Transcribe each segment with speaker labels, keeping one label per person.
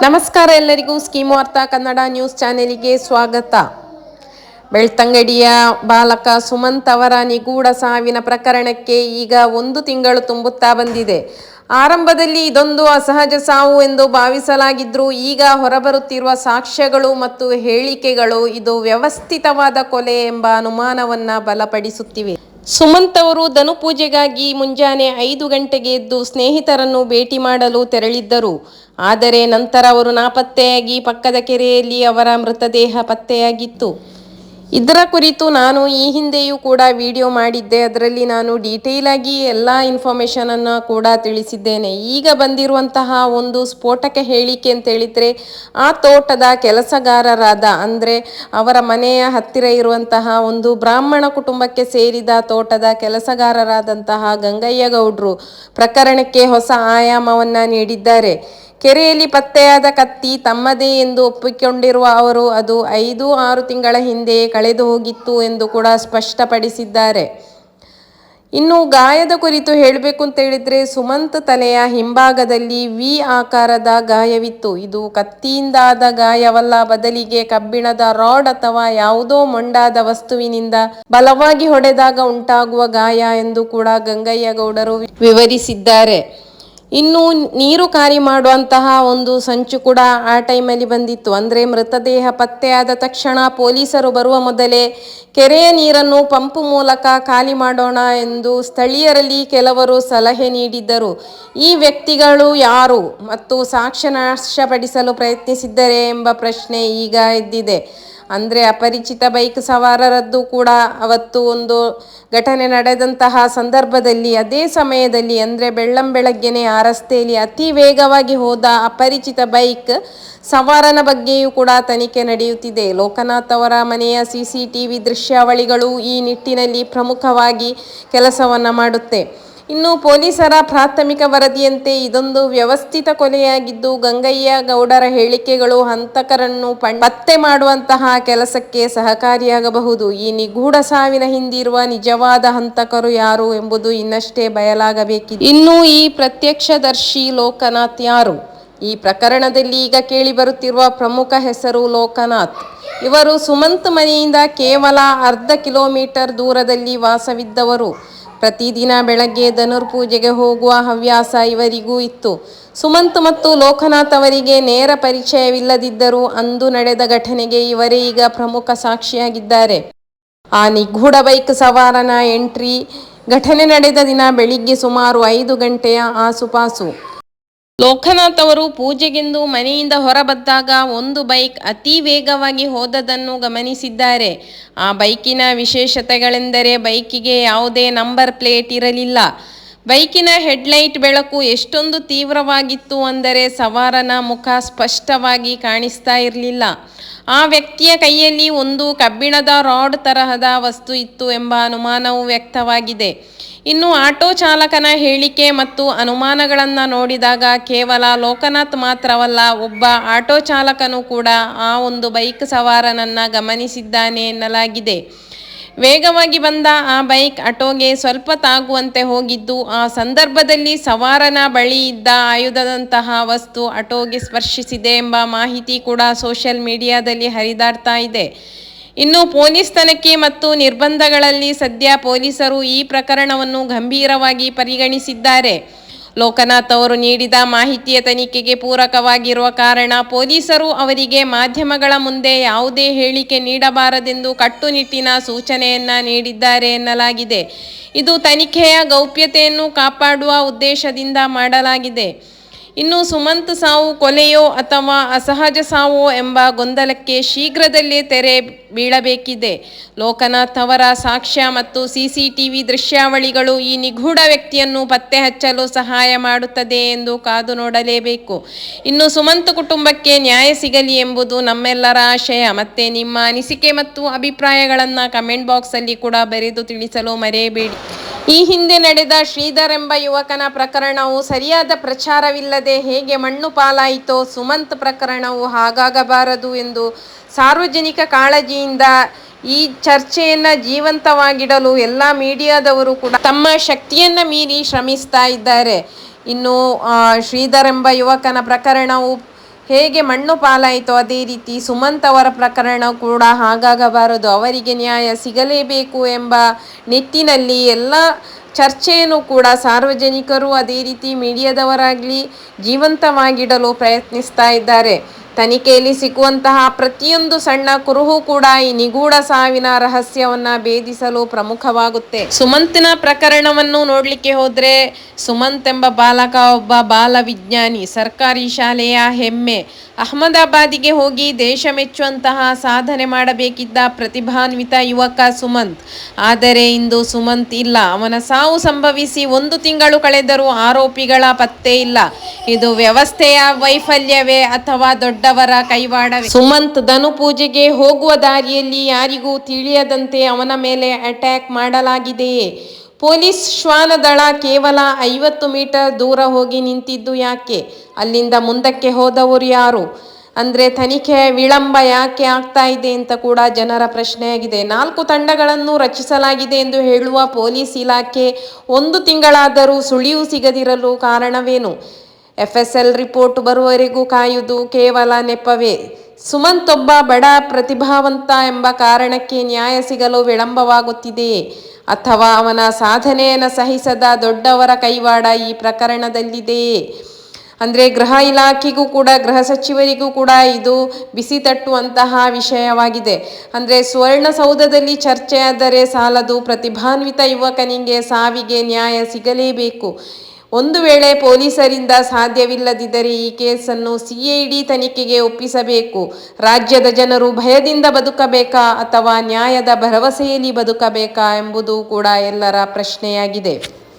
Speaker 1: ನಮಸ್ಕಾರ ಎಲ್ಲರಿಗೂ ಸ್ಕೀಮ್ ವಾರ್ತಾ ಕನ್ನಡ ನ್ಯೂಸ್ ಚಾನೆಲ್ಗೆ ಸ್ವಾಗತ. ಬೆಳ್ತಂಗಡಿಯ ಬಾಲಕ ಸುಮಂತ್ ಅವರ ನಿಗೂಢ ಸಾವಿನ ಪ್ರಕರಣಕ್ಕೆ ಈಗ 1 ತಿಂಗಳು ತುಂಬುತ್ತಾ ಬಂದಿದೆ. ಆರಂಭದಲ್ಲಿ ಇದೊಂದು ಅಸಹಜ ಸಾವು ಎಂದು ಭಾವಿಸಲಾಗಿದ್ರೂ ಈಗ ಹೊರಬರುತ್ತಿರುವ ಸಾಕ್ಷ್ಯಗಳು ಮತ್ತು ಹೇಳಿಕೆಗಳು ಇದು ವ್ಯವಸ್ಥಿತವಾದ ಕೊಲೆ ಎಂಬ ಅನುಮಾನವನ್ನು ಬಲಪಡಿಸುತ್ತಿವೆ. ಸುಮಂತ್ ಅವರು ಧನುಪೂಜೆಗಾಗಿ ಮುಂಜಾನೆ 5 ಗಂಟೆಗೆ ಎದ್ದು ಸ್ನೇಹಿತರನ್ನು ಭೇಟಿ ಮಾಡಲು ತೆರಳಿದ್ದರು. ಆದರೆ ನಂತರ ಅವರು ನಾಪತ್ತೆಯಾಗಿ ಪಕ್ಕದ ಕೆರೆಯಲ್ಲಿ ಅವರ ಮೃತದೇಹ ಪತ್ತೆಯಾಗಿತ್ತು. ಇದರ ಕುರಿತು ನಾನು ಈ ಹಿಂದೆಯೂ ಕೂಡ ವಿಡಿಯೋ ಮಾಡಿದ್ದೆ. ಅದರಲ್ಲಿ ನಾನು ಡೀಟೇಲ್ ಆಗಿ ಎಲ್ಲ ಇನ್ಫಾರ್ಮೇಷನನ್ನು ಕೂಡ ತಿಳಿಸಿದ್ದೇನೆ. ಈಗ ಬಂದಿರುವಂತಹ ಒಂದು ಸ್ಫೋಟಕ ಹೇಳಿಕೆ ಅಂತ ಹೇಳಿದರೆ, ಆ ತೋಟದ ಕೆಲಸಗಾರರಾದ ಅಂದರೆ ಅವರ ಮನೆಯ ಹತ್ತಿರ ಇರುವಂತಹ ಒಂದು ಬ್ರಾಹ್ಮಣ ಕುಟುಂಬಕ್ಕೆ ಸೇರಿದ ತೋಟದ ಕೆಲಸಗಾರರಾದಂತಹ ಗಂಗಯ್ಯ ಗೌಡ್ರು ಪ್ರಕರಣಕ್ಕೆ ಹೊಸ ಆಯಾಮವನ್ನು ನೀಡಿದ್ದಾರೆ. ಕೆರೆಯಲ್ಲಿ ಪತ್ತೆಯಾದ ಕತ್ತಿ ತಮ್ಮದೇ ಎಂದು ಒಪ್ಪಿಕೊಂಡಿರುವ ಅವರು ಅದು 5-6 ತಿಂಗಳ ಹಿಂದೆ ಕಳೆದು ಹೋಗಿತ್ತು ಎಂದು ಕೂಡ ಸ್ಪಷ್ಟಪಡಿಸಿದ್ದಾರೆ. ಇನ್ನು ಗಾಯದ ಕುರಿತು ಹೇಳಬೇಕು ಅಂತ ಹೇಳಿದರೆ, ಸುಮಂತ್ ತಲೆಯ ಹಿಂಭಾಗದಲ್ಲಿ ವಿ ಆಕಾರದ ಗಾಯವಿತ್ತು. ಇದು ಕತ್ತಿಯಿಂದಾದ ಗಾಯವಲ್ಲ, ಬದಲಿಗೆ ಕಬ್ಬಿಣದ ರಾಡ್ ಅಥವಾ ಯಾವುದೋ ಮೊಂಡಾದ ವಸ್ತುವಿನಿಂದ ಬಲವಾಗಿ ಹೊಡೆದಾಗ ಉಂಟಾಗುವ ಗಾಯ ಎಂದು ಕೂಡ ಗಂಗಯ್ಯ ಗೌಡರು ವಿವರಿಸಿದ್ದಾರೆ. ಇನ್ನು ನೀರು ಖಾಲಿ ಮಾಡುವಂತಹ ಒಂದು ಸಂಚು ಕೂಡ ಆ ಟೈಮಲ್ಲಿ ಬಂದಿತ್ತು. ಅಂದರೆ ಮೃತದೇಹ ಪತ್ತೆಯಾದ ತಕ್ಷಣ ಪೊಲೀಸರು ಬರುವ ಮೊದಲೇ ಕೆರೆಯ ನೀರನ್ನು ಪಂಪ್ ಮೂಲಕ ಖಾಲಿ ಮಾಡೋಣ ಎಂದು ಸ್ಥಳೀಯರಲ್ಲಿ ಕೆಲವರು ಸಲಹೆ ನೀಡಿದ್ದರು. ಈ ವ್ಯಕ್ತಿಗಳು ಯಾರು ಮತ್ತು ಸಾಕ್ಷ್ಯ ನಾಶಪಡಿಸಲು ಪ್ರಯತ್ನಿಸಿದ್ದರೆ ಎಂಬ ಪ್ರಶ್ನೆ ಈಗ ಎದ್ದಿದೆ. ಅಂದರೆ ಅಪರಿಚಿತ ಬೈಕ್ ಸವಾರರದ್ದು ಕೂಡ ಅವತ್ತು ಒಂದು ಘಟನೆ ನಡೆದಂತಹ ಸಂದರ್ಭದಲ್ಲಿ ಅದೇ ಸಮಯದಲ್ಲಿ ಅಂದರೆ ಬೆಳ್ಳಂಬೆಳಗ್ಗೆನೆ ಆ ರಸ್ತೆಯಲ್ಲಿ ಅತಿ ವೇಗವಾಗಿ ಹೋದ ಅಪರಿಚಿತ ಬೈಕ್ ಸವಾರನ ಬಗ್ಗೆಯೂ ಕೂಡ ತನಿಖೆ ನಡೆಯುತ್ತಿದೆ. ಲೋಕನಾಥ್ ಅವರ ಮನೆಯ CCTV ದೃಶ್ಯಾವಳಿಗಳು ಈ ನಿಟ್ಟಿನಲ್ಲಿ ಪ್ರಮುಖವಾಗಿ ಕೆಲಸವನ್ನು ಮಾಡುತ್ತೆ. ಇನ್ನು ಪೊಲೀಸರ ಪ್ರಾಥಮಿಕ ವರದಿಯಂತೆ ಇದೊಂದು ವ್ಯವಸ್ಥಿತ ಕೊಲೆಯಾಗಿದ್ದು, ಗಂಗಯ್ಯ ಗೌಡರ ಹೇಳಿಕೆಗಳು ಹಂತಕರನ್ನು ಪತ್ತೆ ಮಾಡುವಂತಹ ಕೆಲಸಕ್ಕೆ ಸಹಕಾರಿಯಾಗಬಹುದು. ಈ ನಿಗೂಢ ಸಾವಿನ ಹಿಂದಿರುವ ನಿಜವಾದ ಹಂತಕರು ಯಾರು ಎಂಬುದು ಇನ್ನಷ್ಟೇ ಬಯಲಾಗಬೇಕಿದೆ. ಇನ್ನು ಈ ಪ್ರತ್ಯಕ್ಷದರ್ಶಿ ಲೋಕನಾಥ್ ಯಾರು? ಈ ಪ್ರಕರಣದಲ್ಲಿ ಈಗ ಕೇಳಿ ಬರುತ್ತಿರುವ ಪ್ರಮುಖ ಹೆಸರು ಲೋಕನಾಥ್. ಇವರು ಸುಮಂತ್ ಮನೆಯಿಂದ ಕೇವಲ ಅರ್ಧ ಕಿಲೋಮೀಟರ್ ದೂರದಲ್ಲಿ ವಾಸವಿದ್ದವರು. ಪ್ರತಿದಿನ ಬೆಳಗ್ಗೆ ಧನುರ್ಪೂಜೆಗೆ ಹೋಗುವ ಹವ್ಯಾಸ ಇವರಿಗೂ ಇತ್ತು. ಸುಮಂತ್ ಮತ್ತು ಲೋಕನಾಥ್ ಅವರಿಗೆ ನೇರ ಪರಿಚಯವಿಲ್ಲದಿದ್ದರೂ ಅಂದು ನಡೆದ ಘಟನೆಗೆ ಇವರೇ ಈಗ ಪ್ರಮುಖ ಸಾಕ್ಷಿಯಾಗಿದ್ದಾರೆ. ಆ ನಿಗೂಢ ಬೈಕ್ ಸವಾರನ ಎಂಟ್ರಿ ಘಟನೆ ನಡೆದ ದಿನ ಬೆಳಿಗ್ಗೆ ಸುಮಾರು 5 ಗಂಟೆಯ ಆಸುಪಾಸು. ಲೋಕನಾಥ್ ಅವರು ಪೂಜೆಗೆಂದು ಮನೆಯಿಂದ ಹೊರಬಂದಾಗ ಒಂದು ಬೈಕ್ ಅತಿ ವೇಗವಾಗಿ ಹೋದದನ್ನು ಗಮನಿಸಿದ್ದಾರೆ. ಆ ಬೈಕಿನ ವಿಶೇಷತೆಗಳೆಂದರೆ ಬೈಕಿಗೆ ಯಾವುದೇ ನಂಬರ್ ಪ್ಲೇಟ್ ಇರಲಿಲ್ಲ. ಬೈಕಿನ ಹೆಡ್ಲೈಟ್ ಬೆಳಕು ಎಷ್ಟೊಂದು ತೀವ್ರವಾಗಿತ್ತು ಅಂದರೆ ಸವಾರನ ಮುಖ ಸ್ಪಷ್ಟವಾಗಿ ಕಾಣಿಸ್ತಾ ಇರಲಿಲ್ಲ. ಆ ವ್ಯಕ್ತಿಯ ಕೈಯಲ್ಲಿ ಒಂದು ಕಬ್ಬಿಣದ ರಾಡ್ ತರಹದ ವಸ್ತು ಇತ್ತು ಎಂಬ ಅನುಮಾನವೂ ವ್ಯಕ್ತವಾಗಿದೆ. ಇನ್ನು ಆಟೋ ಚಾಲಕನ ಹೇಳಿಕೆ ಮತ್ತು ಅನುಮಾನಗಳನ್ನು ನೋಡಿದಾಗ ಕೇವಲ ಲೋಕನಾಥ್ ಮಾತ್ರವಲ್ಲ, ಒಬ್ಬ ಆಟೋ ಚಾಲಕನು ಕೂಡ ಆ ಒಂದು ಬೈಕ್ ಸವಾರನನ್ನು ಗಮನಿಸಿದ್ದಾನೆ ಎನ್ನಲಾಗಿದೆ. ವೇಗವಾಗಿ ಬಂದ ಆ ಬೈಕ್ ಆಟೋಗೆ ಸ್ವಲ್ಪ ತಾಗುವಂತೆ ಹೋಗಿದ್ದು, ಆ ಸಂದರ್ಭದಲ್ಲಿ ಸವಾರನ ಬಳಿ ಇದ್ದ ಆಯುಧದಂತಹ ವಸ್ತು ಆಟೋಗೆ ಸ್ಪರ್ಶಿಸಿದೆ ಎಂಬ ಮಾಹಿತಿ ಕೂಡ ಸೋಷಿಯಲ್ ಮೀಡಿಯಾದಲ್ಲಿ ಹರಿದಾಡ್ತಾ ಇದೆ. ಇನ್ನು ಪೊಲೀಸ್ ತನಿಖೆ ಮತ್ತು ನಿರ್ಬಂಧಗಳಲ್ಲಿ ಸದ್ಯ ಪೊಲೀಸರು ಈ ಪ್ರಕರಣವನ್ನು ಗಂಭೀರವಾಗಿ ಪರಿಗಣಿಸಿದ್ದಾರೆ. ಲೋಕನಾಥ್ ಅವರು ನೀಡಿದ ಮಾಹಿತಿಯ ತನಿಖೆಗೆ ಪೂರಕವಾಗಿರುವ ಕಾರಣ ಪೊಲೀಸರು ಅವರಿಗೆ ಮಾಧ್ಯಮಗಳ ಮುಂದೆ ಯಾವುದೇ ಹೇಳಿಕೆ ನೀಡಬಾರದೆಂದು ಕಟ್ಟುನಿಟ್ಟಿನ ಸೂಚನೆಯನ್ನ ನೀಡಿದ್ದಾರೆ ಎನ್ನಲಾಗಿದೆ. ಇದು ತನಿಖೆಯ ಗೌಪ್ಯತೆಯನ್ನು ಕಾಪಾಡುವ ಉದ್ದೇಶದಿಂದ ಮಾಡಲಾಗಿದೆ. ಇನ್ನು ಸುಮಂತ್ ಸಾವು ಕೊಲೆಯೋ ಅಥವಾ ಅಸಹಜ ಸಾವೋ ಎಂಬ ಗೊಂದಲಕ್ಕೆ ಶೀಘ್ರದಲ್ಲೇ ತೆರೆ ಬೀಳಬೇಕಿದೆ. ಲೋಕನಾಥ್ ಅವರ ಸಾಕ್ಷ್ಯ ಮತ್ತು CCTV ದೃಶ್ಯಾವಳಿಗಳು ಈ ನಿಗೂಢ ವ್ಯಕ್ತಿಯನ್ನು ಪತ್ತೆ ಹಚ್ಚಲು ಸಹಾಯ ಮಾಡುತ್ತದೆ ಎಂದು ಕಾದು ನೋಡಲೇಬೇಕು. ಇನ್ನು ಸುಮಂತ್ ಕುಟುಂಬಕ್ಕೆ ನ್ಯಾಯ ಸಿಗಲಿ ಎಂಬುದು ನಮ್ಮೆಲ್ಲರ ಆಶಯ. ಮತ್ತೆ ನಿಮ್ಮ ಅನಿಸಿಕೆ ಮತ್ತು ಅಭಿಪ್ರಾಯಗಳನ್ನು ಕಮೆಂಟ್ ಬಾಕ್ಸಲ್ಲಿ ಕೂಡ ಬರೆದು ತಿಳಿಸಲು ಮರೆಯಬೇಡಿ. ಈ ಹಿಂದೆ ನಡೆದ ಶ್ರೀಧರ್ ಎಂಬ ಯುವಕನ ಪ್ರಕರಣವು ಸರಿಯಾದ ಪ್ರಚಾರವಿಲ್ಲದೆ ಹೇಗೆ ಮಣ್ಣು ಪಾಲಾಯಿತೋ, ಸುಮಂತ್ ಪ್ರಕರಣವು ಹಾಗಾಗಬಾರದು ಎಂದು ಸಾರ್ವಜನಿಕ ಕಾಳಜಿಯಿಂದ ಈ ಚರ್ಚೆಯನ್ನು ಜೀವಂತವಾಗಿಡಲು ಎಲ್ಲ ಮೀಡಿಯಾದವರು ಕೂಡ ತಮ್ಮ ಶಕ್ತಿಯನ್ನು ಮೀರಿ ಶ್ರಮಿಸ್ತಾ ಇದ್ದಾರೆ. ಇನ್ನು ಶ್ರೀಧರ್ ಎಂಬ ಯುವಕನ ಪ್ರಕರಣವು ಹೇಗೆ ಮಣ್ಣು ಪಾಲಾಯಿತೋ ಅದೇ ರೀತಿ ಸುಮಂತ್ ಅವರ ಪ್ರಕರಣ ಕೂಡ ಹಾಗಾಗಬಾರದು, ಅವರಿಗೆ ನ್ಯಾಯ ಸಿಗಲೇಬೇಕು ಎಂಬ ನಿಟ್ಟಿನಲ್ಲಿ ಎಲ್ಲ ಚರ್ಚೆಯನ್ನು ಕೂಡ ಸಾರ್ವಜನಿಕರು ಅದೇ ರೀತಿ ಮೀಡಿಯಾದವರಾಗಲಿ ಜೀವಂತವಾಗಿಡಲು ಪ್ರಯತ್ನಿಸ್ತಾ ಇದ್ದಾರೆ. ತನಿಖೆಯಲ್ಲಿ ಸಿಗುವಂತಹ ಪ್ರತಿಯೊಂದು ಸಣ್ಣ ಕುರುಹು ಕೂಡ ಈ ನಿಗೂಢ ಸಾವಿನ ರಹಸ್ಯವನ್ನ ಭೇದಿಸಲು ಪ್ರಮುಖವಾಗುತ್ತೆ. ಸುಮಂತ್ನ ಪ್ರಕರಣವನ್ನು ನೋಡ್ಲಿಕ್ಕೆ ಹೋದ್ರೆ, ಸುಮಂತ್ ಎಂಬ ಬಾಲಕ ಒಬ್ಬ ಬಾಲ ವಿಜ್ಞಾನಿ, ಸರ್ಕಾರಿ ಶಾಲೆಯ ಹೆಮ್ಮೆ, ಅಹಮದಾಬಾದಿಗೆ ಹೋಗಿ ದೇಶ ಮೆಚ್ಚುವಂತಹ ಸಾಧನೆ ಮಾಡಬೇಕಿದ್ದ ಪ್ರತಿಭಾನ್ವಿತ ಯುವಕ ಸುಮಂತ್. ಆದರೆ ಇಂದು ಸುಮಂತ್ ಇಲ್ಲ. ಅವನ ಸಾವು ಸಂಭವಿಸಿ 1 ತಿಂಗಳು ಕಳೆದರೂ ಆರೋಪಿಗಳ ಪತ್ತೆ ಇಲ್ಲ. ಇದು ವ್ಯವಸ್ಥೆಯ ವೈಫಲ್ಯವೇ ಅಥವಾ ದೊಡ್ಡವರ ಕೈವಾಡವೇ? ಸುಮಂತ್ ಧನು ಪೂಜೆಗೆ ಹೋಗುವ ದಾರಿಯಲ್ಲಿ ಯಾರಿಗೂ ತಿಳಿಯದಂತೆ ಅವನ ಮೇಲೆ ಅಟ್ಯಾಕ್ ಮಾಡಲಾಗಿದೆಯೇ? ಪೊಲೀಸ್ ಶ್ವಾನ ದಳ ಕೇವಲ 50 ಮೀಟರ್ ದೂರ ಹೋಗಿ ನಿಂತಿದ್ದು ಯಾಕೆ? ಅಲ್ಲಿಂದ ಮುಂದಕ್ಕೆ ಹೋದವರು ಯಾರು? ಅಂದರೆ ತನಿಖೆಯ ವಿಳಂಬ ಯಾಕೆ ಆಗ್ತಾ ಇದೆ ಅಂತ ಕೂಡ ಜನರ ಪ್ರಶ್ನೆಯಾಗಿದೆ. 4 ತಂಡಗಳನ್ನು ರಚಿಸಲಾಗಿದೆ ಎಂದು ಹೇಳುವ ಪೊಲೀಸ್ ಇಲಾಖೆ 1 ತಿಂಗಳಾದರೂ ಸುಳಿವು ಸಿಗದಿರಲು ಕಾರಣವೇನು? FSL ರಿಪೋರ್ಟ್ ಬರುವವರೆಗೂ ಕಾಯುವುದು ಕೇವಲ ನೆಪವೇ? ಸುಮಂತ್ ಒಬ್ಬ ಬಡ ಪ್ರತಿಭಾವಂತ ಎಂಬ ಕಾರಣಕ್ಕೆ ನ್ಯಾಯ ಸಿಗಲು ವಿಳಂಬವಾಗುತ್ತಿದೆಯೇ? ಅಥವಾ ಅವನ ಸಾಧನೆಯನ್ನು ಸಹಿಸದ ದೊಡ್ಡವರ ಕೈವಾಡ ಈ ಪ್ರಕರಣದಲ್ಲಿದೆಯೇ? ಅಂದರೆ ಗೃಹ ಇಲಾಖೆಗೂ ಕೂಡ, ಗೃಹ ಸಚಿವರಿಗೂ ಕೂಡ ಇದು ಬಿಸಿ ತಟ್ಟುವಂತಹ ವಿಷಯವಾಗಿದೆ. ಅಂದರೆ ಸುವರ್ಣಸೌಧದಲ್ಲಿ ಚರ್ಚೆಯಾದರೆ ಸಾಲದು, ಪ್ರತಿಭಾನ್ವಿತ ಯುವಕನಿಗೆ ಸಾವಿಗೆ ನ್ಯಾಯ ಸಿಗಲೇಬೇಕು. ಒಂದು ವೇಳೆ ಪೊಲೀಸರಿಂದ ಸಾಧ್ಯವಿಲ್ಲದಿದ್ದರೆ ಈ ಕೇಸನ್ನು CID ತನಿಖೆಗೆ ಒಪ್ಪಿಸಬೇಕು. ರಾಜ್ಯದ ಜನರು ಭಯದಿಂದ ಬದುಕಬೇಕಾ ಅಥವಾ ನ್ಯಾಯದ ಭರವಸೆಯಲ್ಲಿ ಬದುಕಬೇಕಾ ಎಂಬುದು ಕೂಡ ಎಲ್ಲರ ಪ್ರಶ್ನೆಯಾಗಿದೆ.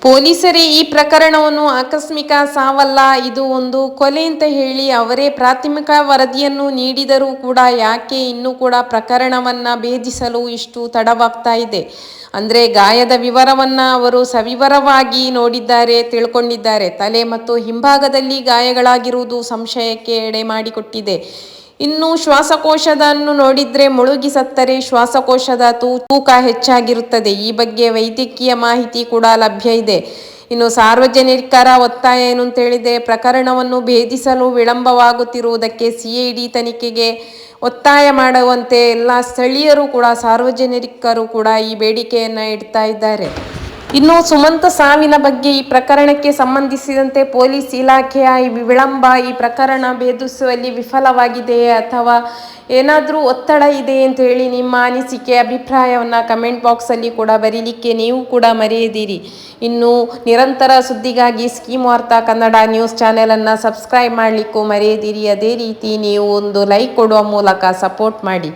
Speaker 1: ಪೊಲೀಸರೇ ಈ ಪ್ರಕರಣವನ್ನು ಆಕಸ್ಮಿಕ ಸಾವಲ್ಲ, ಇದು ಒಂದು ಕೊಲೆ ಅಂತ ಹೇಳಿ ಅವರೇ ಪ್ರಾಥಮಿಕ ವರದಿಯನ್ನು ನೀಡಿದರೂ ಕೂಡ ಯಾಕೆ ಇನ್ನೂ ಕೂಡ ಪ್ರಕರಣವನ್ನು ಭೇದಿಸಲು ಇಷ್ಟು ತಡವಾಗ್ತಾ ಇದೆ? ಅಂದರೆ ಗಾಯದ ವಿವರವನ್ನು ಅವರು ಸವಿವರವಾಗಿ ನೋಡಿದ್ದಾರೆ, ತಿಳ್ಕೊಂಡಿದ್ದಾರೆ. ತಲೆ ಮತ್ತು ಹಿಂಭಾಗದಲ್ಲಿ ಗಾಯಗಳಾಗಿರುವುದು ಸಂಶಯಕ್ಕೆ ಎಡೆ ಮಾಡಿಕೊಟ್ಟಿದೆ. ಇನ್ನು ಶ್ವಾಸಕೋಶವನ್ನು ನೋಡಿದರೆ ಮುಳುಗಿ ಸತ್ತರೆ ಶ್ವಾಸಕೋಶದ ತೂಕ ಹೆಚ್ಚಾಗಿರುತ್ತದೆ. ಈ ಬಗ್ಗೆ ವೈದ್ಯಕೀಯ ಮಾಹಿತಿ ಕೂಡ ಲಭ್ಯ ಇದೆ. ಇನ್ನು ಸಾರ್ವಜನಿಕರ ಒತ್ತಾಯ ಏನು ಅಂತ ಹೇಳಿದೆ, ಪ್ರಕರಣವನ್ನು ಭೇದಿಸಲು ವಿಳಂಬವಾಗುತ್ತಿರುವುದಕ್ಕೆ CID ತನಿಖೆಗೆ ಒತ್ತಾಯ ಮಾಡುವಂತೆ ಎಲ್ಲ ಸ್ಥಳೀಯರು ಕೂಡ, ಸಾರ್ವಜನಿಕರು ಕೂಡ ಈ ಬೇಡಿಕೆಯನ್ನು ಇಡ್ತಾ ಇದ್ದಾರೆ. ಇನ್ನು ಸುಮಂತ್ ಸಾವಿನ ಬಗ್ಗೆ, ಈ ಪ್ರಕರಣಕ್ಕೆ ಸಂಬಂಧಿಸಿದಂತೆ ಪೊಲೀಸ್ ಇಲಾಖೆಯ ಈ ವಿಳಂಬ ಈ ಪ್ರಕರಣ ಭೇದಿಸುವಲ್ಲಿ ವಿಫಲವಾಗಿದೆಯೇ ಅಥವಾ ಏನಾದರೂ ಒತ್ತಡ ಇದೆ ಅಂತ ಹೇಳಿ ನಿಮ್ಮ ಅನಿಸಿಕೆ, ಅಭಿಪ್ರಾಯವನ್ನು ಕಮೆಂಟ್ ಬಾಕ್ಸಲ್ಲಿ ಕೂಡ ಬರೀಲಿಕ್ಕೆ ನೀವು ಕೂಡ ಮರೆಯದಿರಿ. ಇನ್ನು ನಿರಂತರ ಸುದ್ದಿಗಾಗಿ ಸ್ಕೀಮ್ ವಾರ್ತಾ ಕನ್ನಡ ನ್ಯೂಸ್ ಚಾನೆಲನ್ನು ಸಬ್ಸ್ಕ್ರೈಬ್ ಮಾಡಲಿಕ್ಕೂ ಮರೆಯದಿರಿ. ಅದೇ ರೀತಿ ನೀವು ಒಂದು ಲೈಕ್ ಕೊಡುವ ಮೂಲಕ ಸಪೋರ್ಟ್ ಮಾಡಿ.